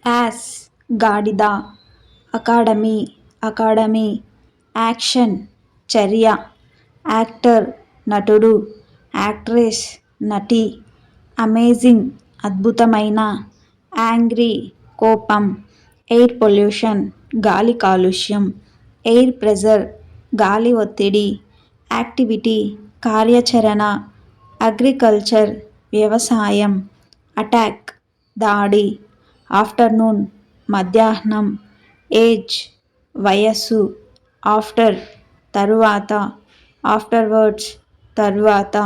As గాడిద, academy academy, action చర్య, actor నటుడు, యాక్ట్రెస్ నటి, అమేజింగ్ అద్భుతమైన, యాంగ్రీ కోపం, ఎయిర్ పొల్యూషన్ గాలి కాలుష్యం, ఎయిర్ ప్రెజర్ గాలి ఒత్తిడి, యాక్టివిటీ కార్యాచరణ, అగ్రికల్చర్ వ్యవసాయం, అటాక్ దాడి, ఆఫ్టర్నూన్ మధ్యాహ్నం, ఏజ్ వయస్సు, ఆఫ్టర్ తరువాత, ఆఫ్టర్వర్డ్స్ తరువాత.